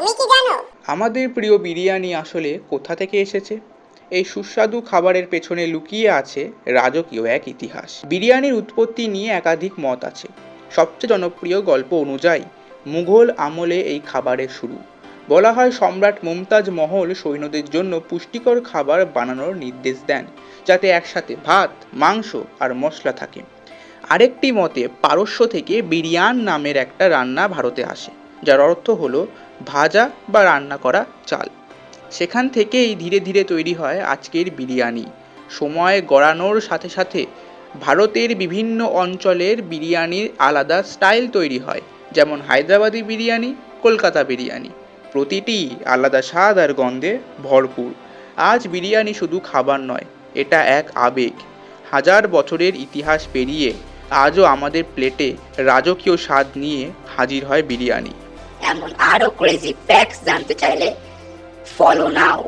তুমি কি জানো? আমাদের প্রিয় বিরিয়ানি আসলে কোথা থেকে এসেছে? এই সুস্বাদু খাবারের পেছনে লুকিয়ে আছে রাজকীয় এক ইতিহাস। বিরিয়ানির উৎপত্তি নিয়ে একাধিক মত আছে। সবচেয়ে জনপ্রিয় গল্প অনুযায়ী মুঘল আমলে এই খাবারের শুরু। বলা হয় সম্রাট মুমতাজ মহল সৈন্যদের জন্য পুষ্টিকর খাবার বানানোর নির্দেশ দেন, যাতে একসাথে ভাত, মাংস আর মশলা থাকে। আরেকটি মতে পারস্য থেকে বিরিয়ান নামের একটা রান্না ভারতে আসে, যার অর্থ হলো ভাজা বা রান্না করা চাল। সেখান থেকেই ধীরে ধীরে তৈরি হয় আজকের বিরিয়ানি। সময় গড়ানোর সাথে সাথে ভারতের বিভিন্ন অঞ্চলের বিরিয়ানির আলাদা স্টাইল তৈরি হয়, যেমন হায়দ্রাবাদি বিরিয়ানি, কলকাতা বিরিয়ানি। প্রতিটি আলাদা স্বাদ আর গন্ধে ভরপুর। আজ বিরিয়ানি শুধু খাবার নয়, এটা এক আবেগ। হাজার বছরের ইতিহাস পেরিয়ে আজও আমাদের প্লেটে রাজকীয় স্বাদ নিয়ে হাজির হয় বিরিয়ানি। এমন আরো ক্রেজি ফ্যাক্টস জানতে চাইলে ফলো নাও।